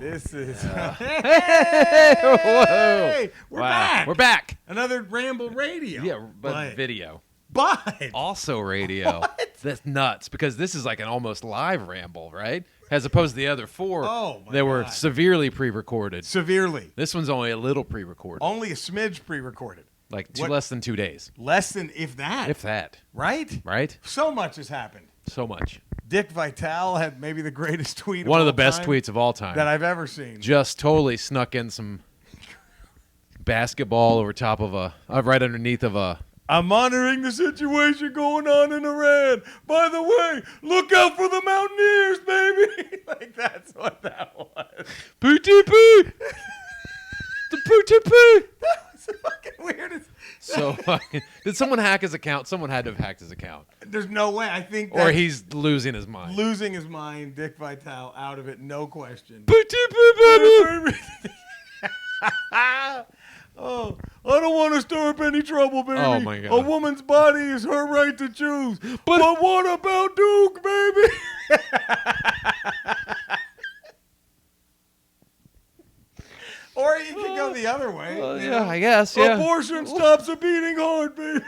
This is. Hey, we're back. We're back. Another Ramble radio. Yeah, but video. But Also radio. What? That's nuts because this is like an almost live ramble, right? As opposed to the other four that were severely pre-recorded. Severely. This one's only a little pre-recorded. Only a smidge pre-recorded. Like less than 2 days. Less than, if that. If that. Right? Right? So much has happened. So much. Dick Vitale had maybe the greatest tweet One of the all best time tweets of all time. that I've ever seen. Just totally snuck in some basketball over top of right underneath of a... I'm monitoring the situation going on in Iran. By the way, look out for the Mountaineers, baby. Like, that's what that was. PTP! The PTP! That was the fucking weirdest. So, did someone hack his account? Someone had to have hacked his account. There's no way. I think or he's losing his mind. Losing his mind, Dick Vitale, out of it, no question. PTP, baby! Oh, I don't want to stir up any trouble, baby. Oh, my God. A woman's body is her right to choose. But what about Duke, baby? Or you could go the other way. Yeah, I guess, yeah. Abortion stops a beating heart, baby.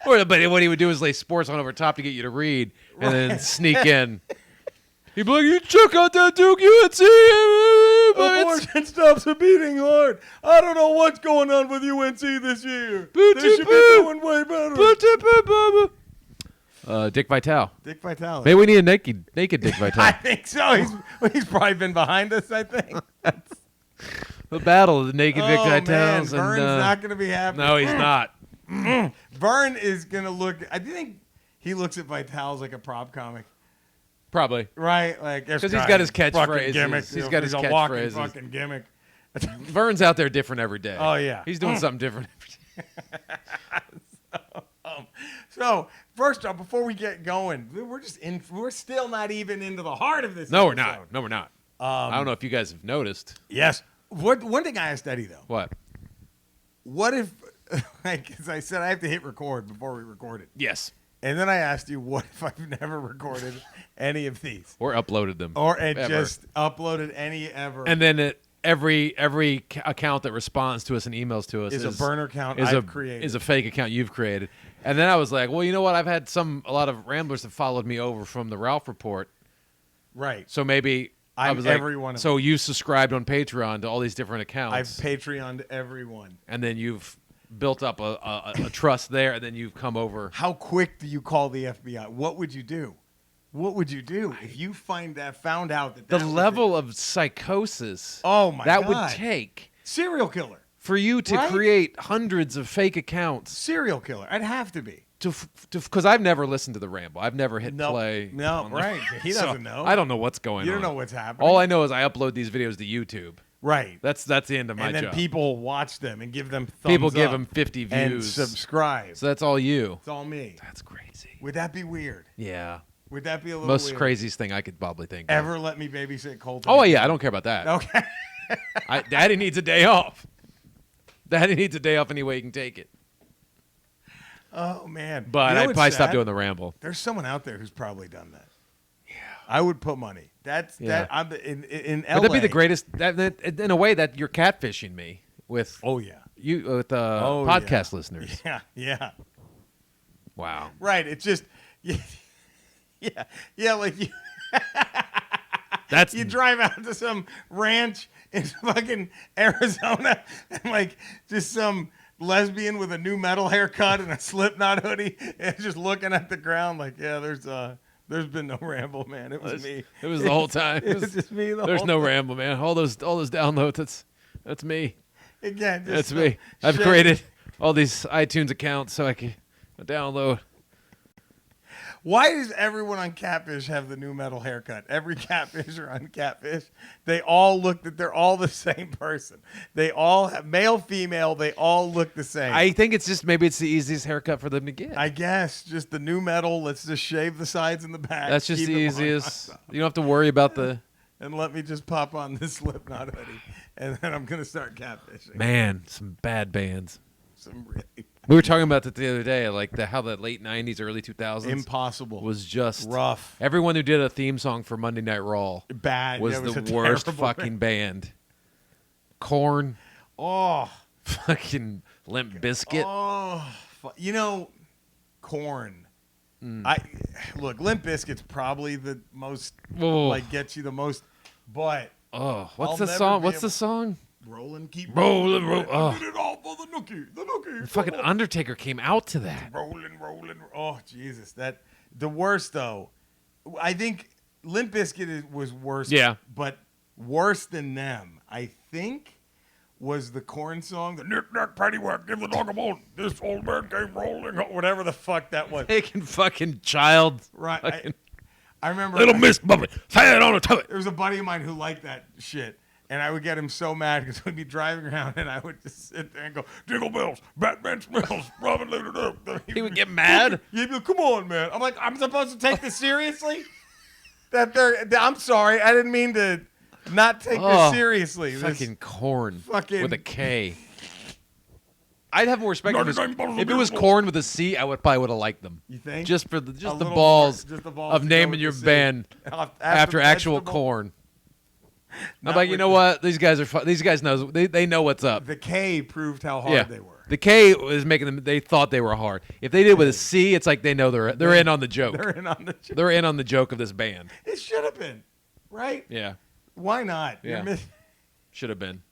But what he would do is lay sports on over top to get you to read and then sneak in. He'd be like, you check out that Duke UNC. Abortion stops a beating heart. I don't know what's going on with UNC this year. They should be doing way better. Dick Vitale. Dick Vitale. Maybe we need a naked Dick Vitale. I think so. He's probably been behind us, I think. The battle of the naked Dick Man, Vitales. Vern's not going to be happy. No, he's not. Vern is going to look. I think he looks at Vitale's like a prop comic. Probably. Right? Like, because he's got his catchphrases. Gimmick. He's got his a walking catchphrases. fucking gimmick. Vern's out there different every day. Oh, yeah. He's doing something different every day. So, first off, before we get going, we're still not even into the heart of this. No, episode. we're not. No, we're not. I don't know if you guys have noticed. Yes. One thing I asked Eddie, though. What? What if, like, as I said, I have to hit record before we record it. Yes. And then I asked you, what if I've never recorded any of these? Or uploaded them. Or just uploaded any ever. And then every account that responds to us and emails to us is a burner account I've created. Is a fake account you've created. And then I was like, well, you know what? I've had a lot of Ramblers that followed me over from the Ralph Report. Right. So maybe I was everyone. So you subscribed on Patreon to all these different accounts. I've Patreoned everyone. And then you've built up a trust there, and then you've come over. How quick do you call the FBI? What would you do? What would you do if you found out that the level of psychosis that would take serial killer for you to create hundreds of fake accounts? Serial killer. I'd have to be. Because I've never listened to the Ramble. I've never hit play. No, right. He doesn't know. I don't know what's going on. You don't know what's happening. All I know is I upload these videos to YouTube. Right. That's the end of my job. And then people watch them and give them thumbs up. People give them 50 views. And subscribe. So that's all you. It's all me. That's crazy. Would that be weird? Yeah. Would that be a little Most weird? craziest thing I could probably think Ever of. let me babysit Colton? Oh, yeah. I don't care about that. Okay. Daddy needs a day off. Daddy needs a day off any way he can take it. Oh, man. But I'd probably stop doing the Ramble. There's someone out there who's probably done that. Yeah. I would put money. That I'm in LA. Would that be the greatest? That in a way that you're catfishing me with. Oh yeah. You with podcast listeners. Yeah. Yeah. Wow. Right. It's just. Yeah. Like you. That's you drive out to some ranch in fucking Arizona and like just some lesbian with a new metal haircut and a Slipknot hoodie and just looking at the ground like, yeah, there's been no Ramble, man. It was me. It was the whole time. It was just me. There's no Ramble, man. All those downloads. That's me. Again, that's me. I've created all these iTunes accounts so I can download. Why does everyone on Catfish have the new metal haircut? Every catfisher on Catfish, they all look that they're all the same person. They all have male, female. They all look the same. I think it's just maybe it's the easiest haircut for them to get. I guess just the new metal. Let's just shave the sides and the back. That's just the easiest. You don't have to worry about the. And let me just pop on this Slipknot hoodie, and then I'm gonna start catfishing. Man, some bad bands. Some really bad. We were talking about that the other day, like how the late 90s, early 2000s Impossible. was just rough. Everyone who did a theme song for Monday Night Raw Bad. was Yeah, it was the a worst terrible fucking band. Korn, Oh. fucking Limp Bizkit. Oh. You know, Korn. I look, Limp Bizkit's probably the most like gets you the most, but Oh, what's I'll the never song? be What's able- the song? keep Rollin', rolling. oh. I did it all for the nookie. Fucking come on. Undertaker came out to that. rolling. Oh Jesus, that the worst though. I think Limp Bizkit was worse. Yeah. but worse than them, I think, was the Korn song, the knick-knack paddywhack, give the dog a bone. This old man came rolling, whatever the fuck that was. Taking fucking child. Right. Fucking I remember little Miss Muppet, fat on a toilet. there was a buddy of mine who liked that shit. And I would get him so mad because we'd be driving around and I would just sit there and go, Jingle bells, Batman smells, Robin lit it up. He would get mad. He'd be like, come on, man. I'm like, I'm supposed to take this seriously? I'm sorry. I didn't mean to not take this seriously. Fucking Korn fucking- with a K. I'd have more respect for this. 99 bottles If of it was beer. Korn with a C, I would probably would have liked them. You think? Just for the A the little balls, more, just the balls of to go naming with your the C. band after actual vegetable. Korn. I'm Not like, you with know the- what? These guys are. These guys knows. They know what's up. The K proved how hard Yeah. they were. The K was making them. They thought they were hard. If they did with a C, it's like they know they're in on the joke. They're in on the joke. They're in on the joke of this band. It should have been, right? Yeah, Why not? Yeah. You're missing. should have been.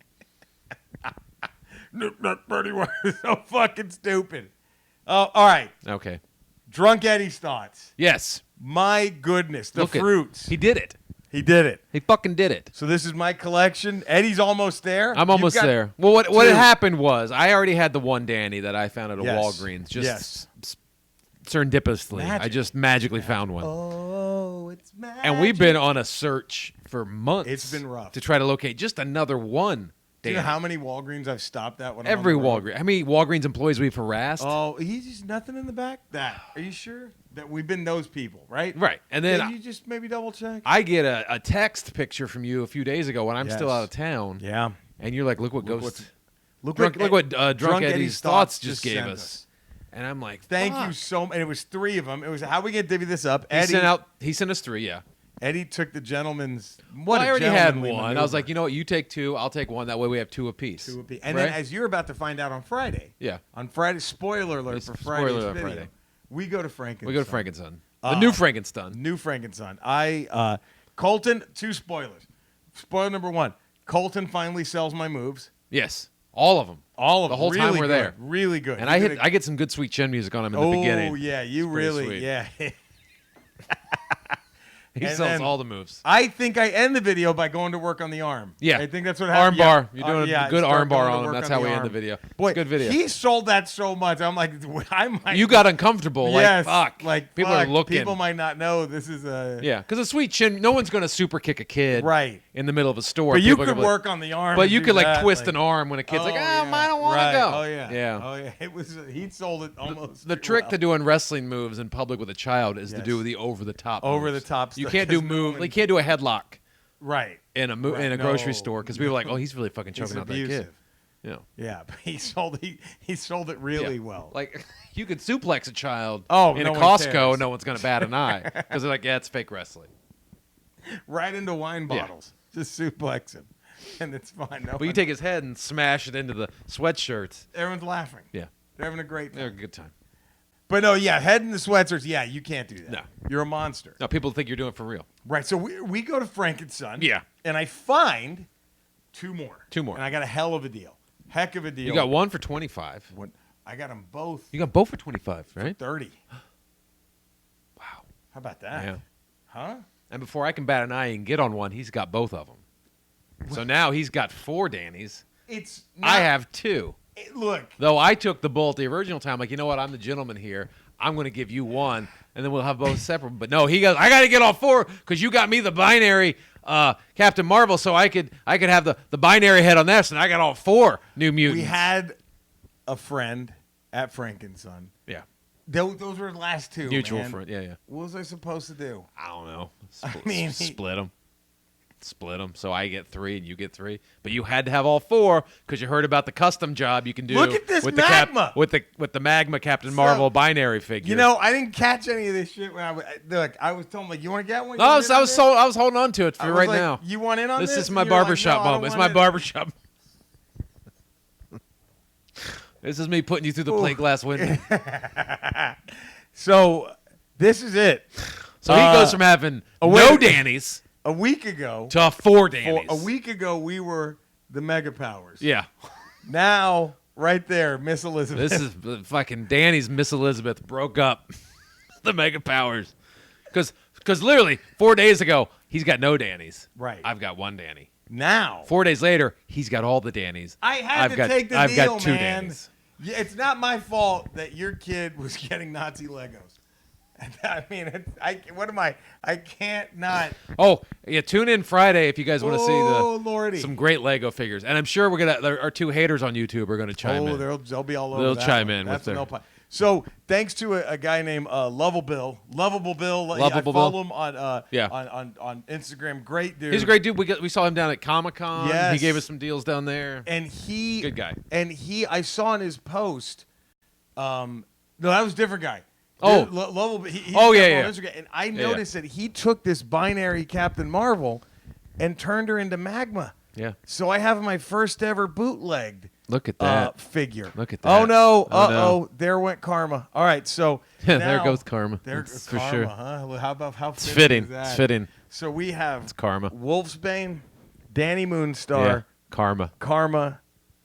That Birdie was so fucking stupid. Oh, all right. Okay. Drunk Eddie's thoughts. Yes. My goodness, the Look at- fruits. He did it. He did it. He fucking did it. So this is my collection. Eddie's almost there. I'm You've almost got there. Well, what two. had happened was I already had the one Dani that I found at a Yes. Walgreens. Just Yes. serendipitously. I Magic. just magically found one. Oh, it's magic. And we've been on a search for months. It's been rough. to try to locate just another one. Do you know Dani. how many Walgreens I've stopped at when Every I'm on the road? Walgreens. How many Walgreens employees we've harassed? Oh, he's just nothing in the back. That are you sure that we've been those people, right? Right. And then Can you just maybe double check? I get a text picture from you a few days ago when I'm still Yes. out of town. Yeah. And you're like, look what Look Ghost. what's- Look what Drunk Eddie's Thoughts just gave sent us. And I'm like, Thank fuck. you so much. And it was 3 of them. It was how we get divvy this up. He sent us 3, yeah. Eddie took the gentleman's. Well, I already had gentlemanly one. I maneuver. was like, you know what? You take 2. I'll take 1. That way we have 2 apiece. 2 apiece. And Right? then, as you're about to find out on Friday, Yeah. on Friday, spoiler alert Yes, for spoiler Friday's alert video, Friday. we go to Frankenstein. We go to Frankenstein. The new Frankenstein. New Frankenstein. Colton, 2 spoilers. Spoiler number 1, Colton finally sells my moves. Yes. All of them. All of The them. whole time Really we're good. there. Really good. And He did I get some good sweet chin music on him in the Oh, beginning. yeah. You It's pretty really, sweet. yeah. He And sells then- all the moves. I think I end the video by going to work on the arm. Yeah. I think that's what Arm happened. bar. Yeah. You're doing a good start arm bar going to on him. work That's on how the we end arm. the video. Boy, It's a good video. He sold that so much. I'm like, I might. You got uncomfortable. yes, Like, fuck. Like people fuck, are looking. People might not know this is a. Yeah, because a sweet chin, no one's going to super kick a kid Right. in the middle of a store. But you People are could gonna be like- work on the arm. But and you do could like that, twist an arm when a kid's like, yeah. I don't want Right. to go. Oh yeah. Yeah. Oh yeah. It was. He sold it almost. The too trick well. to doing wrestling moves in public with a child is to Yes. do the over the top. Over moves. the top You stuff, can't do 'cause no move. one- Like, you can't do a headlock Right. in a Right. in a grocery No. store because people are like, oh, he's really fucking It's choking out that abusive. kid. You know, Yeah, but he sold it really Yeah. well. Like you could suplex a child Oh, in no a one Costco, cares. no one's gonna bat an eye because they're like, yeah, it's fake wrestling. right into wine Yeah. bottles. Just suplex him, and it's fine. No But you one- take his head and smash it into the sweatshirts. everyone's laughing. Yeah, They're having a great they're a time. good time. But no, yeah, head in the sweatshirts. Yeah, you can't do that. No. You're a monster. No, people think you're doing it for real. Right. So we go to Frankenstein. Yeah. And I find 2 more. 2 more. And I got a hell of a deal. Heck of a deal. You got 1 for 25. I got them both You got both for 25, right? 30. Wow. How about that? Yeah. Huh? And before I can bat an eye and get on one, he's got both of them. So now he's got 4 Danis. It's. I have 2. Look. Though I took the bull at the original time, like, you know what? I'm the gentleman here. I'm going to give you 1, and then we'll have both separate. But no, he goes, I got to get all 4 because you got me the binary Captain Marvel, so I could have the binary head on this, and I got all 4 New Mutants. We had a friend at Frankenstein. Yeah. Those were the last 2. Mutual man. friend. Yeah, yeah. What was I supposed to do? I don't know. mean, Split them. split them. So I get 3 and you get 3. But you had to have all 4 because you heard about the custom job you can do. Look at this with magma! with the magma Captain Marvel binary figure. You know, I didn't catch any of this shit when I was telling him, like, you want to get one? No, I was holding on to it for right like, now. You want in on this? This is my And you're like, barbershop "No, I don't moment. It's want my in." barbershop. This is me putting you through the plate glass window. So this is it. So he goes from having no Dannies A week ago to 4 Dannies. A week ago, we were the Mega Powers. Yeah. Now, right there, Miss Elizabeth. This is fucking Danny's Miss Elizabeth broke up the Mega Powers. Because literally 4 days ago, he's got no Dannies. Right. I've got 1 Danny. Now. 4 days later, he's got all the Dannies. I had to take the I've deal, got 2 man. Dannies. Yeah, it's not my fault that your kid was getting Nazi Legos. I mean, what am I? I can't not. Oh, yeah, tune in Friday if you guys want to Lordy. some great Lego figures. And I'm sure our 2 haters on YouTube are going to chime in. They'll be all over They'll that chime one. in That's with no their... So thanks to a guy named Lovable Bill. I follow him on Instagram. Great dude. He's a great dude. We saw him down at Comic-Con. Yes. He gave us some deals down there. And good guy. And I saw in his post. No, that was a different guy. Oh. Lovable. He yeah. on Instagram, and I noticed that he took this binary Captain Marvel and turned her into magma. Yeah. So I have my first ever bootlegged. Look at that figure. Look at that. Oh no! No. There went karma. All right, so there now, goes karma. There That's goes for karma, sure. huh? How It's fitting. is that? It's fitting. So we have It's karma. Wolfsbane, Danny Moonstar, Yeah. Karma.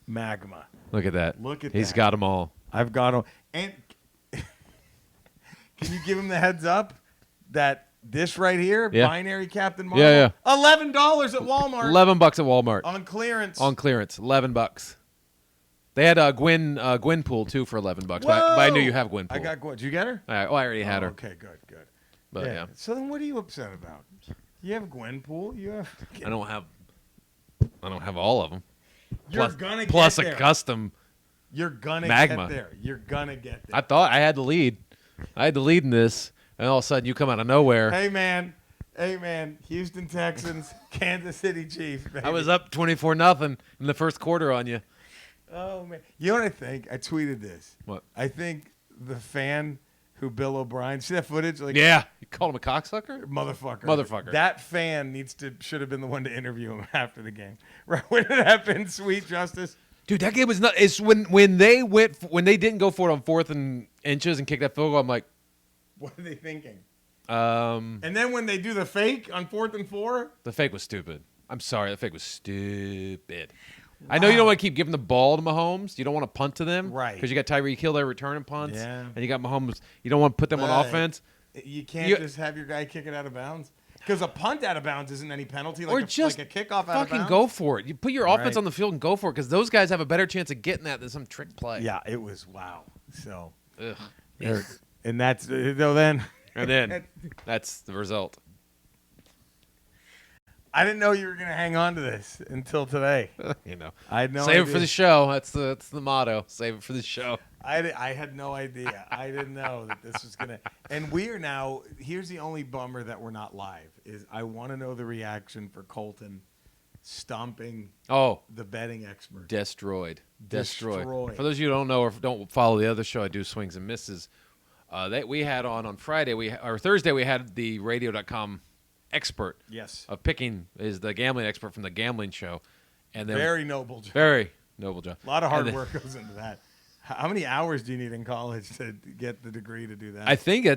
Magma. Look at that. Look at He's that. got them all. I've got him. And can you give him the heads up that this right here, Yeah. binary Captain Marvel, Yeah. $11 at Walmart $11 at Walmart on clearance. on clearance. $11. They had Gwenpool too for $11, but I knew you have Gwenpool. I got Gwen. Did you get her? I already had her. Okay, good. But yeah. So then, what are you upset about? You have Gwenpool. You have. I don't have all of them. You're gonna plus get a there. custom. You're gonna Magma. get there. You're gonna get there. I thought I had the lead. In this, and all of a sudden you come out of nowhere. Hey man, Houston Texans, Kansas City Chiefs. Baby. I was up 24-0 in the first quarter on you. Oh man, you know what I think? I tweeted this. What? I think the fan who Bill O'Brien, see that footage? Like, Yeah, you called him a cocksucker. Motherfucker. That fan should have been the one to interview him after the game. Right? Wouldn't it have been sweet justice? Dude, that game was not. It's when they didn't go for it on 4th and inches and kick that field goal. I'm like, What are they thinking? And then when they do the fake on 4th and 4, the fake was stupid. I'm sorry, the fake was stupid. I know you don't want to keep giving the ball to Mahomes. You don't want to punt to them, Right? Because you got Tyreek Hill there returning punts, Yeah. and you got Mahomes. You don't want to put them on offense. You can't just have your guy kick it out of bounds. Because a punt out of bounds isn't any penalty. Like Just like a kickoff out of fucking bounds. go for it. You put your offense Right. on the field and go for it because those guys have a better chance of getting that than some trick play. Yeah, it was wow. So, Ugh. and that's then. And then that's the result. I didn't know you were gonna hang on to this until today. You know, I had no save idea. it for the show. That's the motto. Save it for the show. I had no idea. I didn't know that this was gonna. And we are now. Here's the only bummer that we're not live. Is I want to know the reaction for Colton stomping the betting expert. Destroyed. Destroyed. For those of you who don't know or don't follow the other show, I do Swings and Misses. We had on Friday or Thursday we had the radio.com expert Yes. of picking is the gambling expert from the gambling show, and then Very noble job. very noble job. A lot of hard And then- work goes into that. How many hours do you need in college to get the degree to do that? I think I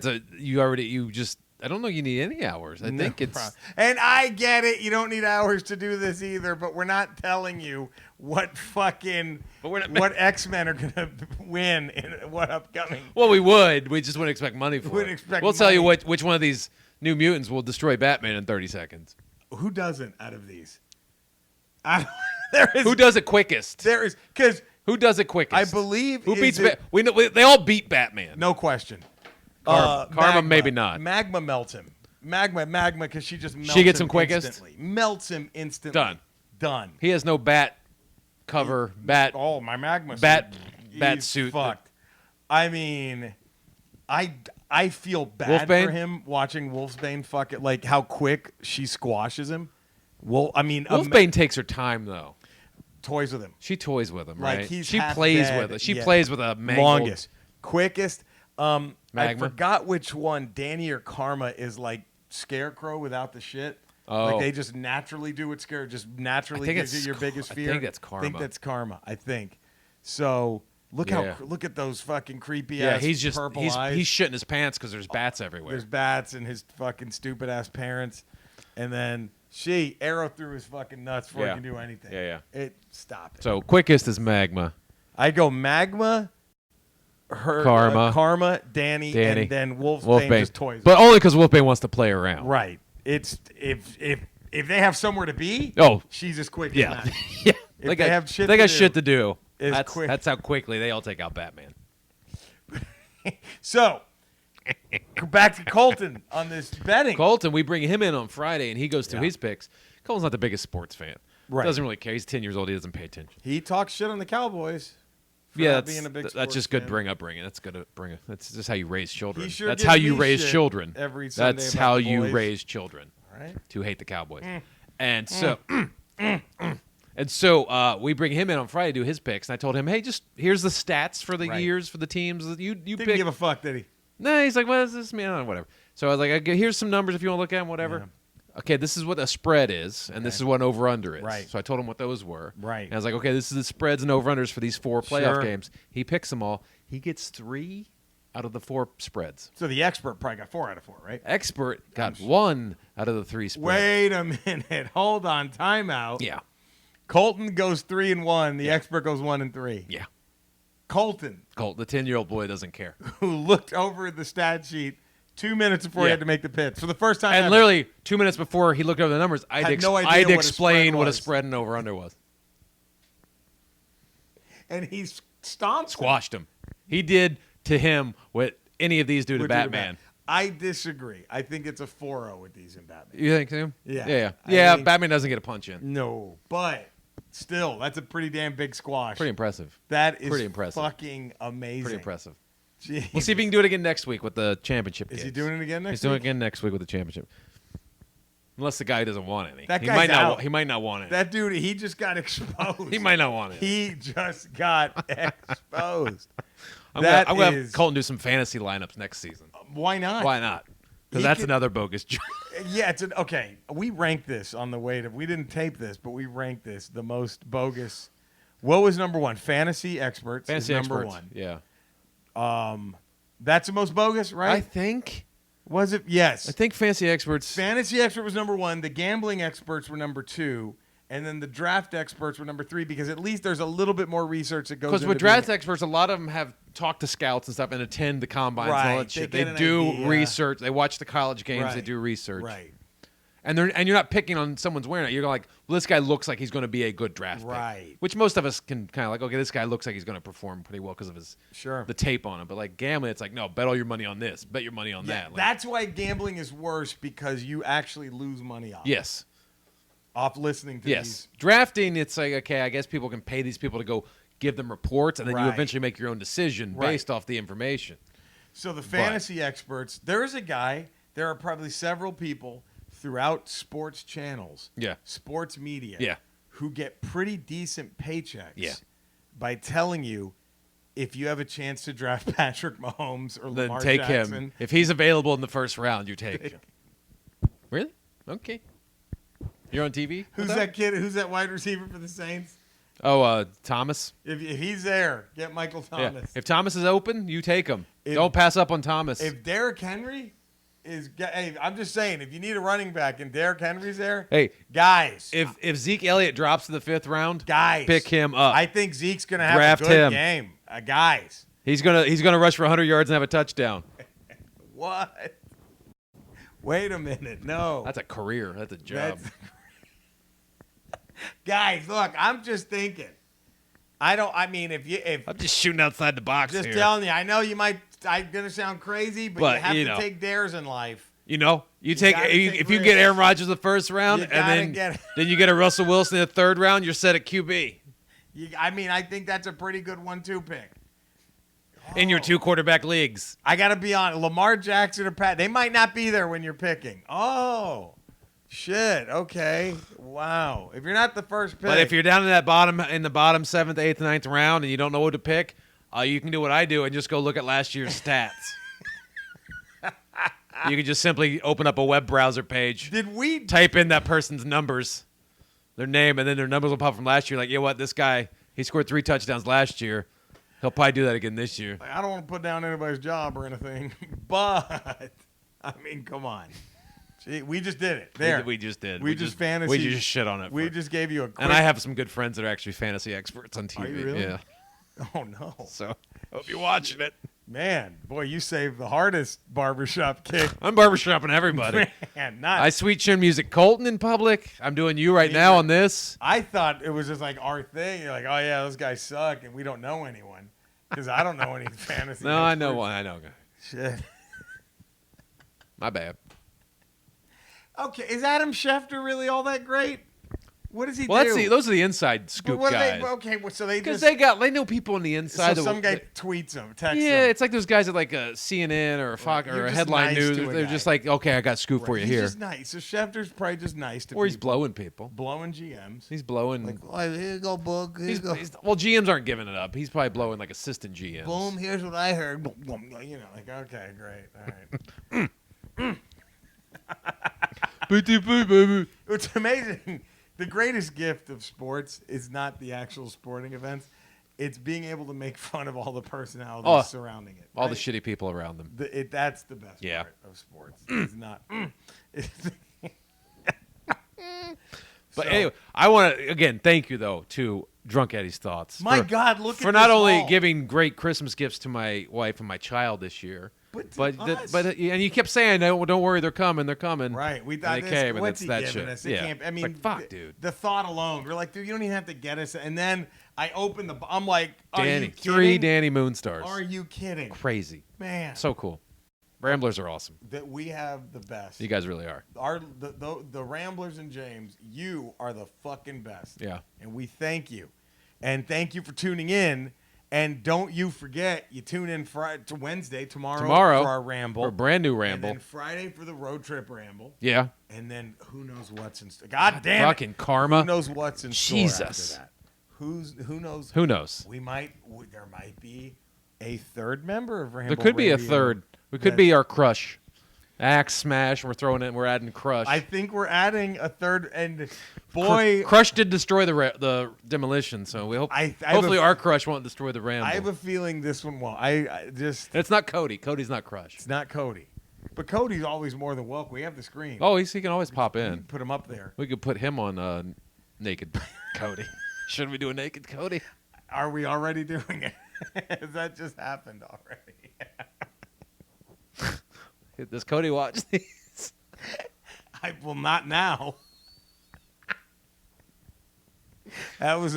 don't know you need any hours. I think it's problem. And I get it. You don't need hours to do this either, but we're not telling you what what X-Men are going to win in what upcoming. well, we would. We just wouldn't expect money for Wouldn't it. expect We'll tell you money. which one of these New Mutants will destroy Batman in 30 seconds. Who doesn't out of these? Who does it quickest? There is because Who does it quickest? I believe Who is beats it- we know they all beat Batman. no question. Karma, maybe not. Magma melts him. Magma, because she just melts She gets him him quickest? instantly. Melts him instantly. Done. He has no bat cover, bat. Oh, my magma bat He's suit. Fucked. I mean, I feel bad Wolfbane? for him watching Wolfsbane fuck it, like how quick she squashes him. Well, I mean, Wolfbane takes her time though. toys with him. She toys with him, Like, right? he's She half plays dead. with it. She Yeah. plays with a mangled. Longest, quickest. I Magma? forgot which one. Dani or Karma is like Scarecrow without the shit. Oh. Like they just naturally do what Scarecrow just naturally think gives you it's your biggest I fear. think that's Karma. I think that's Karma. I think. So look Yeah. look at those fucking creepy Yeah, ass he's just purple he's eyes. shitting his pants because there's bats everywhere. There's bats and his fucking stupid ass parents, and then she arrow through his fucking nuts before Yeah. he can do anything. Yeah. Stop it. So quickest is Magma. I go Magma, Karma, Dani, Dani, and then Wolfbane just toys. But only because Wolfbane wants to play around. Right. It's if they have somewhere to be, Oh. she's as quick Yeah. as that. Yeah. If they have shit they to got do, shit to do. it's quick. That's how quickly they all take out Batman. So, back to Colton on this betting. Colton, we bring him in on Friday, and he goes through Yeah. his picks. Colton's not the biggest sports fan. Right. Doesn't really care. He's 10 years old. He doesn't pay attention. He talks shit on the Cowboys. For Yeah, not that's, being a big that's sports just good fan. bring. That's good to bring. That's just how you raise children. He sure That's gives how you me raise shit children. every Sunday That's about how the you boys. raise children. All right. To hate the Cowboys. And so we bring him in on Friday to do his picks, and I told him, hey, just here's the stats for the Right. years for the teams that you Didn't pick. give a fuck, did he? No, he's like, what is this, man? Whatever. So I was like, here's some numbers if you want to look at them, whatever. Yeah. Okay, this is what a spread is, and this is what an over-under is. Right. So I told him what those were. Right. And I was like, okay, this is the spreads and over-unders for these 4 playoff Sure. games. He picks them all. He gets 3 out of the 4 spreads. So the expert probably got 4 out of 4, right? Expert got 1 out of the 3 spreads. Wait a minute. Hold on. Timeout. Yeah. Colton goes 3-1. The expert goes 1-3. Yeah. Colton, Colt, the 10-year-old boy doesn't care. who looked over the stat sheet 2 minutes before he Yeah. had to make the pitch for the first time And ever. literally 2 minutes before he looked over the numbers, Had no idea I'd what a explain spread what a was. spread and over-under was. And he stomped him. Squashed him. He did to him what any of these do to Would do to Batman. I disagree. I think it's a 4-0 with these in Batman. You think so? Yeah. Yeah. I Yeah, mean- Batman doesn't get a punch in. No, but still, that's a pretty damn big squash. Pretty impressive. That is pretty impressive. fucking amazing. Pretty impressive. Jeez. We'll see if he can do it again next week with the championship Is he games. doing it again next He's doing it week? again next week with the championship. Unless the guy doesn't want any. That he guy's might not. out. He might not want it. That dude, he just got exposed. He might not want it. He just got exposed. I'm That gonna have is- Colton do some fantasy lineups next season. Why not? Why not? Because He that's could- another bogus job. Yeah, okay. We ranked this on the way to. We didn't tape this, but we ranked this the most bogus. What was number 1? Fantasy experts. Fantasy is number experts. 1. Yeah. That's the most bogus, right? I think. Was it? Yes. I think fantasy experts. Fantasy expert was number 1. The gambling experts were number 2. And then the draft experts were number 3 because at least there's a little bit more research that goes into Because with draft experts, a lot of them have talked to scouts and stuff and attend the combines and all Right, that they shit. get They an do idea. research. They watch the college games. They Right, do research. Right. And you're not picking on someone's wearing it. You're like, well, this guy looks like he's going to be a good draft pick. Right. Which most of us can kind of like, okay, this guy looks like he's going to perform pretty well because of his Sure. the tape on him. But like gambling, it's like, no, bet all your money on this. Bet your money on Yeah, that. Like, that's why gambling is worse because you actually lose money off. yes. Off listening to Yes. these. Drafting, it's like, okay, I guess people can pay these people to go give them reports, and then you Right. eventually make your own decision Right. based off the information. So the fantasy experts, there is a guy, there are probably several people throughout sports channels, Yeah. sports media, Yeah. who get pretty decent paychecks Yeah. by telling you if you have a chance to draft Patrick Mahomes or Then Lamar take Jackson. him. If he's available in the first round, you take him. Really? Okay. You're on TV? Who's that kid? Who's that wide receiver for the Saints? Oh, Thomas. If he's there, get Michael Yeah. Thomas. If Thomas is open, you take him. If- Don't pass up on Thomas. If Derrick Henry is, hey, I'm just saying, if you need a running back and Derrick Henry's there, hey, guys, if Zeke Elliott drops to the 5th round, guys, pick him up. I think Zeke's gonna have Draft a good him. game, guys. He's gonna rush for 100 yards and have a touchdown. What? Wait a minute, no. That's a career. That's a job. That's- Guys, look, I'm just thinking. I mean, if I'm just shooting outside the box just here. telling you, I know you might. I'm gonna sound crazy, but But, you have you to know. take dares in life. You know, you gotta take take if you risks. get Aaron Rodgers the first round, You and gotta then get- then you get a Russell Wilson in the 3rd round, you're set at QB I mean, I think that's a pretty good 1-2 pick. in your 2 quarterback leagues. I gotta be on Lamar Jackson or Pat. They might not be there when you're picking. Oh, Shit. Okay. Wow. If you're not the first pick, But if you're down in the bottom 7th, 8th, 9th round and you don't know what to pick, you can do what I do and just go look at last year's stats. You can just simply open up a web browser page. did we? Type in that person's numbers, their name, and then their numbers will pop from last year. Like, you know what? This guy, he scored 3 touchdowns last year. He'll probably do that again this year. I don't want to put down anybody's job or anything, but I mean, come on. Gee, we just did it. There. We just did. We just fantasy. We just shit on it. We just gave you a quick. And I have some good friends that are actually fantasy experts on TV. Are you really? Yeah. Oh, no. So, hope you're watching it. Man, boy, you saved the hardest barbershop kick. I'm barbershopping everybody. Man, I sweet chin music Colton in public. I'm doing you right now on this. I thought it was just like our thing. You're like, oh, yeah, those guys suck, and we don't know anyone. Because I don't know any fantasy. No, I know experts. one. I know. Shit. My bad. Okay, is Adam Schefter really all that great? What does he Well, do? those are the inside scoop guys. So they Because just they know people on the inside. so some guy tweets them, texts Yeah, them. it's like those guys at like a CNN or a Fox You're or a just headline nice news. to a They're guy. just like, okay, I got scoop for you He's here. just nice. So Schefter's probably just nice to Or he's people. blowing people. Blowing GMs. He's blowing. Like, oh, here you go, Boog. Here you go. Well, GMs aren't giving it up. He's probably blowing like assistant GMs. Boom, here's what I heard. Boom, boom. You know, like, okay, great. All right. It's amazing. The greatest gift of sports is not the actual sporting events. It's being able to make fun of all the personalities surrounding it. All right? the shitty people around them. That's the best part of sports. It's not. But anyway, I want to, again, thank you, though, to Drunk Eddie's Thoughts. My God, look at For not this only haul. giving great Christmas gifts to my wife and my child this year, But us. and you kept saying, don't worry, they're coming. Right, we thought they came, and what's it's he that giving shit. us? It Yeah. can't, I It's mean, like, fuck, dude. The thought alone, we're like, dude, you don't even have to get us. And then I opened I'm like, are you kidding? 3 Danny Moonstars. Are you kidding? Crazy. Man. So cool. Ramblers are awesome. That we have the best. You guys really are. The Ramblers and James, you are the fucking best. Yeah. And we thank you. And thank you for tuning in. And don't you forget, you tune in to Wednesday, tomorrow for our Ramble. For a brand new And Ramble. then Friday for the road trip Ramble. Yeah. And then who knows what's in store. God damn Fucking it. karma. Who knows what's in store Jesus. after that. Who knows? Who knows? There might be a third member of Ramble. There could be a Radio. third. We could be our crush. Axe Smash. We're adding Crush. I think we're adding a third, and boy, Crush did destroy the demolition, so we hope. Hopefully, our Crush won't destroy the Ramble. I have a feeling this one won't. I just. It's not Cody. Cody's not Crush. It's not Cody, but Cody's always more than welcome. We have the screen. Oh, he can always pop in. Put him up there. We could put him on Naked Cody. Should we do a Naked Cody? Are we already doing it? Has that just happened already? Does Cody watch these? I will not now. That would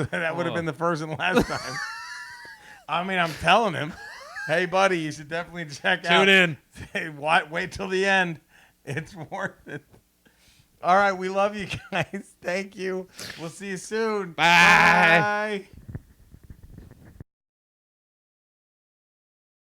have been the first and last time. I mean, I'm telling him, hey, buddy, you should definitely check out. Tune in. Hey, wait till the end. It's worth it. All right, we love you guys. Thank you. We'll see you soon. Bye. Bye.